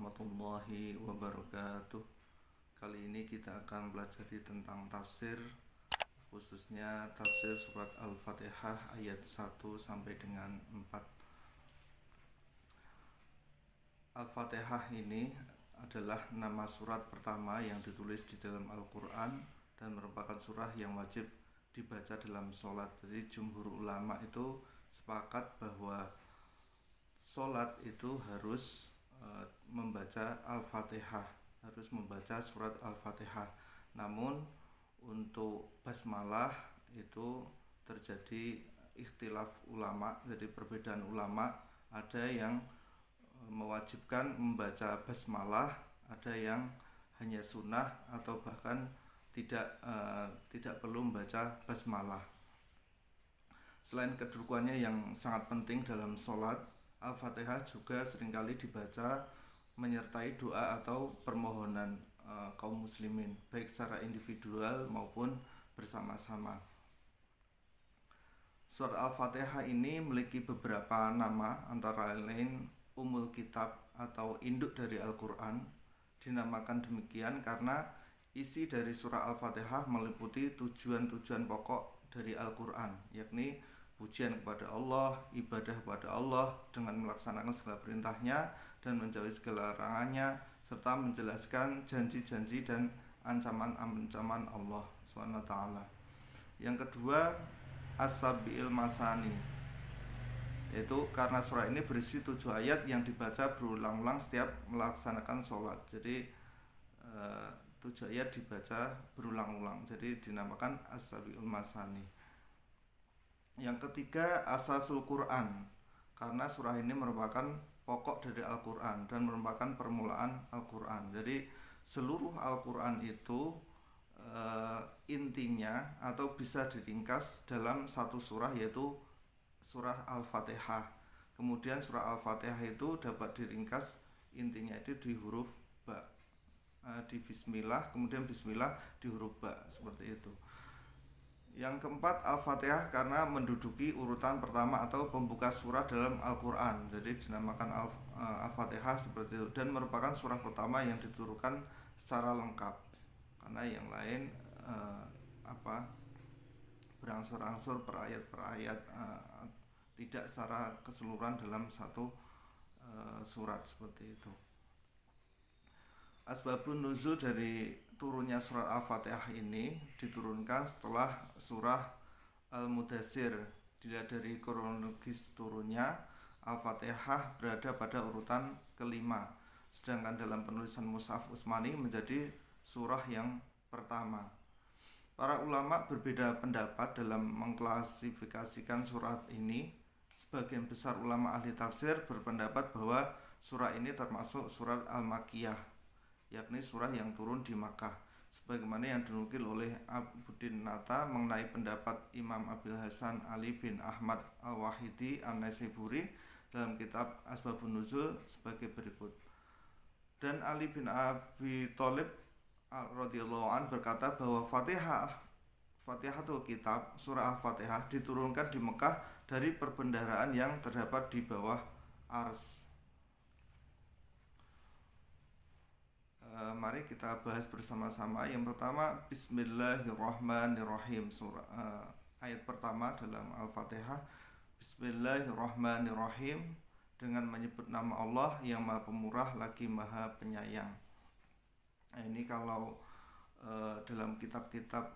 warahmatullahi wabarakatuh. Kali ini kita akan belajar tentang tafsir, khususnya tafsir surat Al-Fatihah ayat 1 sampai dengan 4. Al-Fatihah ini adalah nama surat pertama yang ditulis di dalam Al-Quran dan merupakan surah yang wajib dibaca dalam sholat. Jadi jumhur ulama itu sepakat bahwa sholat itu harus membaca Al-Fatihah, harus membaca surat Al-Fatihah. Namun untuk basmalah itu terjadi ikhtilaf ulama, jadi perbedaan ulama. Ada yang mewajibkan membaca basmalah, ada yang hanya sunnah atau bahkan tidak perlu membaca basmalah. Selain kedudukannya yang sangat penting dalam sholat, Al-Fatihah juga seringkali dibaca menyertai doa atau permohonan kaum muslimin, baik secara individual maupun bersama-sama. Surat Al-Fatihah ini memiliki beberapa nama, antara lain Ummul Kitab atau induk dari Al-Quran. Dinamakan demikian karena isi dari surah Al-Fatihah meliputi tujuan-tujuan pokok dari Al-Quran, yakni pujian kepada Allah, ibadah kepada Allah dengan melaksanakan segala perintahnya dan menjauhi segala larangannya, serta menjelaskan janji-janji dan ancaman-ancaman Allah SWT. Yang kedua, As-Sabi'il Masani, yaitu karena surah ini berisi 7 ayat yang dibaca berulang-ulang setiap melaksanakan sholat. Jadi 7 ayat dibaca berulang-ulang, jadi dinamakan As-Sabi'il Masani. Yang ketiga, Asasul Quran, karena surah ini merupakan pokok dari Al-Quran dan merupakan permulaan Al-Quran. Jadi seluruh Al-Quran itu intinya atau bisa diringkas dalam satu surah, yaitu surah Al-Fatihah. Kemudian surah Al-Fatihah itu dapat diringkas intinya itu di huruf ba, di bismillah, kemudian bismillah di huruf ba, seperti itu. Yang keempat, Al-Fatihah karena menduduki urutan pertama atau pembuka surah dalam Al-Quran, jadi dinamakan Al-Fatihah seperti itu, dan merupakan surah pertama yang diturunkan secara lengkap, karena yang lain berangsur-angsur per ayat tidak secara keseluruhan dalam satu surat, seperti itu. Asbabun nuzul dari turunnya surat Al-Fatihah ini diturunkan setelah surah Al-Mudaththir. Dilihat dari kronologis turunnya, Al-Fatihah berada pada urutan kelima, sedangkan dalam penulisan Mushaf Utsmani menjadi surah yang pertama. Para ulama berbeda pendapat dalam mengklasifikasikan surat ini. Sebagian besar ulama ahli tafsir berpendapat bahwa surah ini termasuk surat Al-Makkiyah, yakni surah yang turun di Makkah, sebagaimana yang dinukil oleh Abuddin Nata mengenai pendapat Imam Abil Hasan Ali bin Ahmad Al-Wahidi An-Naisaburi dalam kitab Asbabun Nuzul sebagai berikut. Dan Ali bin Abi Thalib radhiyallahu an berkata bahwa Fatihatul Kitab, surah Al-Fatihah diturunkan di Mekah dari perbendaharaan yang terdapat di bawah Ars. Mari kita bahas bersama-sama. Yang pertama, Bismillahirrahmanirrahim. Ayat pertama dalam Al-Fatihah, Bismillahirrahmanirrahim, dengan menyebut nama Allah yang Maha Pemurah lagi Maha Penyayang. Nah, ini kalau dalam kitab-kitab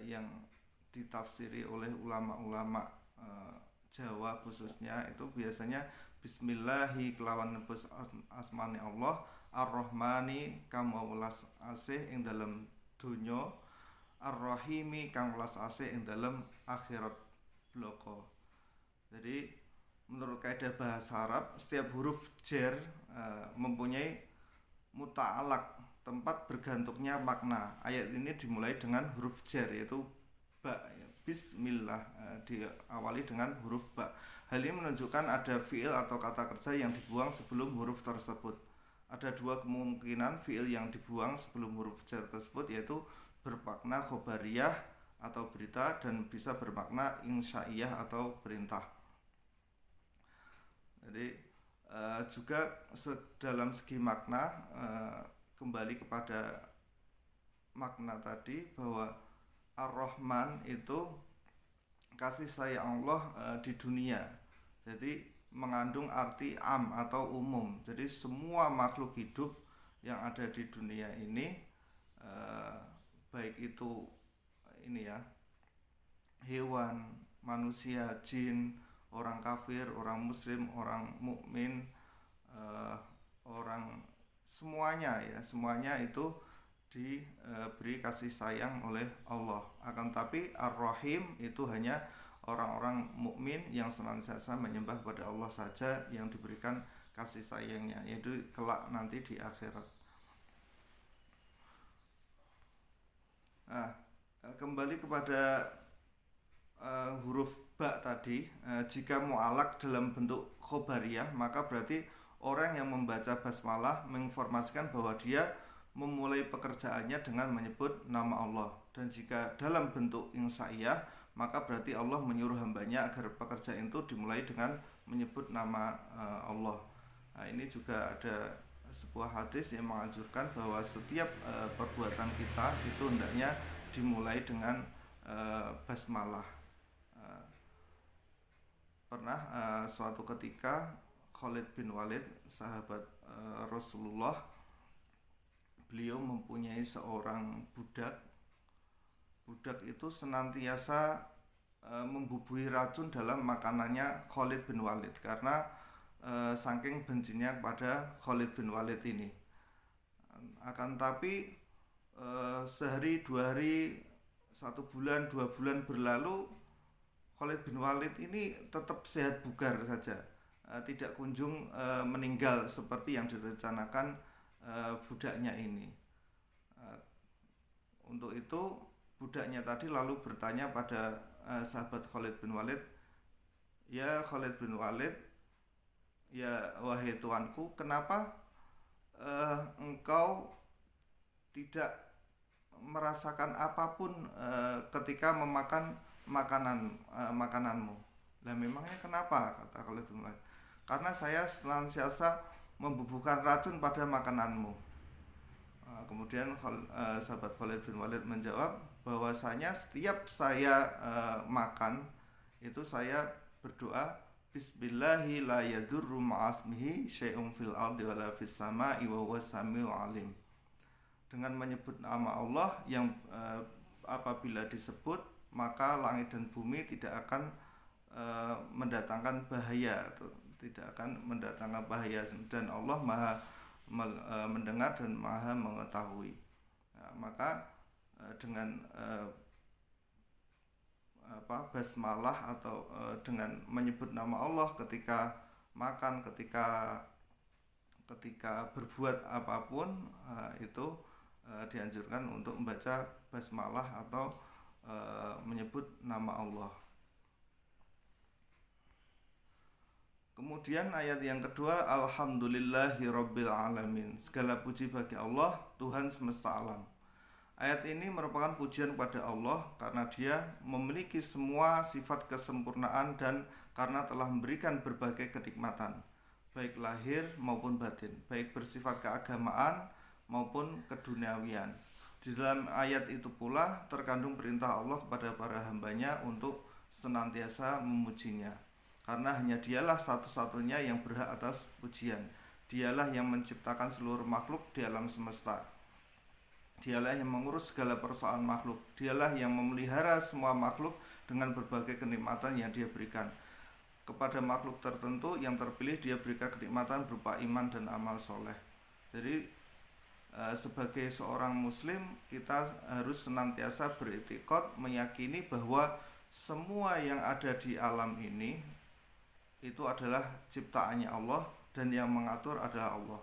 yang ditafsiri oleh ulama-ulama Jawa khususnya, itu biasanya Bismillahi kelawan nebus asmani Allah, Ar-Rahmani kang welas asih ing dalam donya, Ar-Rahimi kang welas asih ing dalam akhirat bloko. Jadi menurut kaidah bahasa Arab, setiap huruf jar mempunyai muta'alaq, tempat bergantungnya makna. Ayat ini dimulai dengan huruf jar, yaitu ba, Bismillah, diawali dengan huruf ba. Hal ini menunjukkan ada fiil atau kata kerja yang dibuang sebelum huruf tersebut. Ada dua kemungkinan fiil yang dibuang sebelum huruf jar tersebut, yaitu bermakna khobariyah atau berita, dan bisa bermakna insya'iyah atau perintah. Jadi Juga dalam segi makna, kembali kepada makna tadi bahwa Ar-Rahman itu kasih sayang Allah di dunia. Jadi mengandung arti am atau umum. Jadi semua makhluk hidup yang ada di dunia ini, baik itu ini ya, hewan, manusia, jin, orang kafir, orang muslim, orang mukmin, orang, semuanya ya, semuanya itu diberi kasih sayang oleh Allah. Akan tapi Ar-Rahim itu hanya orang-orang mukmin yang senantiasa menyembah pada Allah saja yang diberikan kasih sayangnya, yaitu kelak nanti di akhirat. Nah, kembali kepada huruf ba tadi, jika mu'alak dalam bentuk khobariyah, maka berarti orang yang membaca basmalah menginformasikan bahwa dia memulai pekerjaannya dengan menyebut nama Allah. Dan jika dalam bentuk insaiyah, maka berarti Allah menyuruh hambanya agar pekerjaan itu dimulai dengan menyebut nama Allah. Nah, ini juga ada sebuah hadis yang menganjurkan bahwa setiap perbuatan kita itu hendaknya dimulai dengan basmalah. Pernah suatu ketika Khalid bin Walid, sahabat Rasulullah, beliau mempunyai seorang budak. Budak itu senantiasa membubuhi racun dalam makanannya Khalid bin Walid karena saking bencinya kepada Khalid bin Walid ini. Akan tapi sehari, 2 hari, 1 bulan, 2 bulan berlalu, Khalid bin Walid ini tetap sehat bugar saja, tidak kunjung meninggal seperti yang direncanakan budaknya ini. Untuk itu budaknya tadi lalu bertanya pada sahabat Khalid bin Walid, "Ya Khalid bin Walid, ya wahai tuanku, kenapa engkau tidak merasakan apapun ketika memakan makananmu?" Lah memangnya kenapa, kata Khalid bin Walid. "Karena saya senantiasa membubuhkan racun pada makananmu." Kemudian sahabat Khalid bin Walid menjawab bahwasanya setiap saya makan itu saya berdoa, "Bismillahi la yadurru ma'asmihi syai'un fil ardi wala fis sama'i wa huwas samiul alim." Dengan menyebut nama Allah yang apabila disebut maka langit dan bumi tidak akan mendatangkan bahaya, tidak akan mendatangkan bahaya, dan Allah Maha mendengar dan Maha mengetahui. Nah, maka dengan basmalah atau dengan menyebut nama Allah ketika makan, ketika berbuat apapun, itu dianjurkan untuk membaca basmalah atau menyebut nama Allah. Kemudian ayat yang kedua, Alhamdulillahirabbil alamin. Segala puji bagi Allah, Tuhan semesta alam. Ayat ini merupakan pujian kepada Allah karena Dia memiliki semua sifat kesempurnaan dan karena telah memberikan berbagai kenikmatan, baik lahir maupun batin, baik bersifat keagamaan maupun keduniawian. Di dalam ayat itu pula terkandung perintah Allah kepada para hambanya untuk senantiasa memujinya, karena hanya Dialah satu-satunya yang berhak atas pujian. Dialah yang menciptakan seluruh makhluk di alam semesta. Dialah yang mengurus segala persoalan makhluk. Dialah yang memelihara semua makhluk dengan berbagai kenikmatan yang Dia berikan. Kepada makhluk tertentu yang terpilih Dia berikan kenikmatan berupa iman dan amal soleh. Jadi sebagai seorang muslim kita harus senantiasa beriktikad, meyakini bahwa semua yang ada di alam ini itu adalah ciptaannya Allah dan yang mengatur adalah Allah.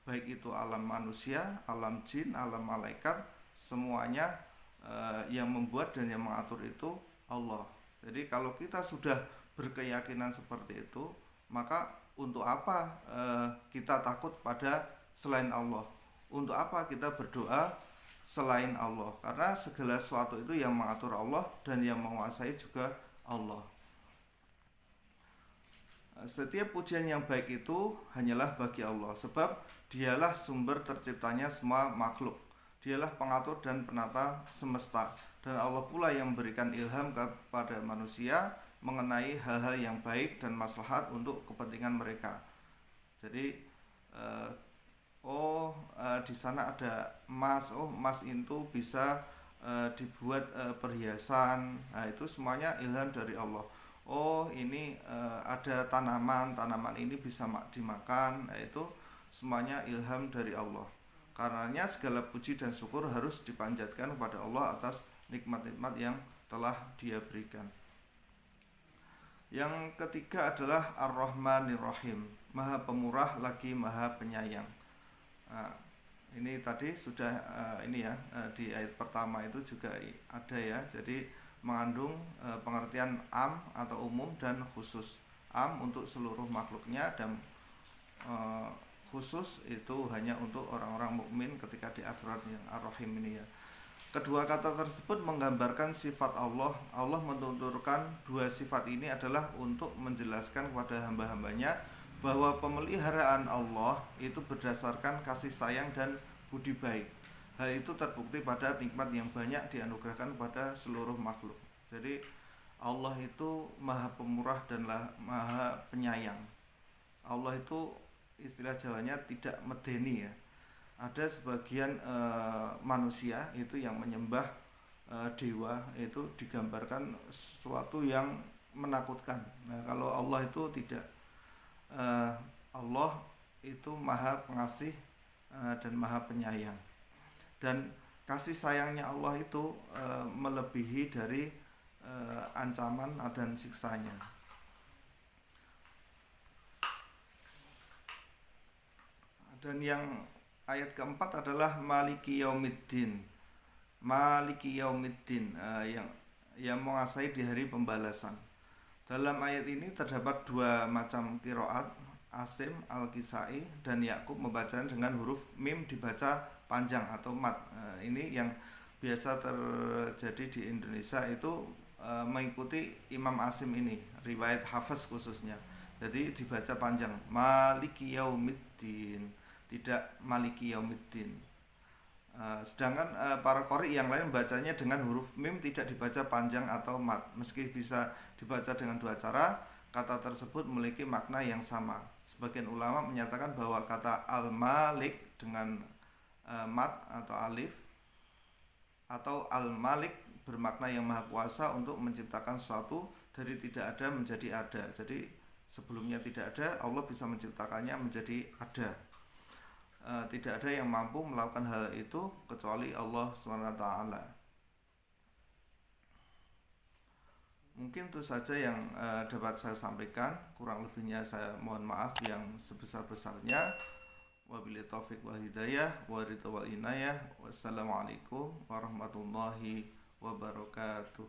Baik itu alam manusia, alam jin, alam malaikat, semuanya yang membuat dan yang mengatur itu Allah. Jadi kalau kita sudah berkeyakinan seperti itu, maka untuk apa kita takut pada selain Allah? Untuk apa kita berdoa selain Allah? Karena segala sesuatu itu yang mengatur Allah dan yang menguasai juga Allah. Setiap pujian yang baik itu hanyalah bagi Allah, sebab dialah sumber terciptanya semua makhluk. Dialah pengatur dan penata semesta, dan Allah pula yang memberikan ilham kepada manusia mengenai hal-hal yang baik dan maslahat untuk kepentingan mereka. Jadi di sana ada emas, emas itu bisa dibuat perhiasan. Nah, itu semuanya ilham dari Allah. Ini ada tanaman ini bisa dimakan. Nah, itu semuanya ilham dari Allah. Karenanya segala puji dan syukur harus dipanjatkan kepada Allah atas nikmat-nikmat yang telah Dia berikan. Yang ketiga adalah Ar-Rahmanir Rahim, Maha Pemurah lagi Maha Penyayang. Nah, ini tadi sudah di ayat pertama itu juga ada ya. Jadi mengandung pengertian am atau umum dan khusus. Am untuk seluruh makhluknya, dan khusus itu hanya untuk orang-orang mukmin ketika di akhirat, yang Ar-Rahim ini ya. Kedua kata tersebut menggambarkan sifat Allah. Allah menunturkan dua sifat ini adalah untuk menjelaskan kepada hamba-hambanya bahwa pemeliharaan Allah itu berdasarkan kasih sayang dan budi baik. Hal itu terbukti pada nikmat yang banyak dianugerahkan kepada seluruh makhluk. Jadi Allah itu Maha Pemurah dan Maha Penyayang. Allah itu istilah Jawanya tidak medeni ya. Ada sebagian manusia itu yang menyembah dewa, itu digambarkan sesuatu yang menakutkan. Nah, kalau Allah itu tidak. Allah itu Maha Pengasih dan Maha Penyayang. Dan kasih sayangnya Allah itu melebihi dari ancaman dan siksanya. Dan yang ayat keempat adalah Maliki Yaumiddin. Maliki Yaumiddin, yang menguasai di hari pembalasan. Dalam ayat ini terdapat dua macam qiraat, Asim Al-Kisai dan Yakub membacanya dengan huruf mim dibaca panjang atau mat. Ini yang biasa terjadi di Indonesia itu mengikuti Imam Asim ini, riwayat Hafiz khususnya. Jadi dibaca panjang, Maliki Yaumiddin, tidak Maliki Yaumiddin. Sedangkan para qori yang lain membacanya dengan huruf mim, tidak dibaca panjang atau mat. Meski bisa dibaca dengan dua cara, kata tersebut memiliki makna yang sama. Sebagian ulama menyatakan bahwa kata al-malik dengan mat atau alif, atau al-malik bermakna yang maha kuasa untuk menciptakan sesuatu dari tidak ada menjadi ada. Jadi sebelumnya tidak ada, Allah bisa menciptakannya menjadi ada. Tidak ada yang mampu melakukan hal itu kecuali Allah SWT. Mungkin itu saja yang dapat saya sampaikan. Kurang lebihnya saya mohon maaf yang sebesar-besarnya. Wabillahi taufiq wal hidayah, wa ridha wal inayah. Wassalamualaikum warahmatullahi wabarakatuh.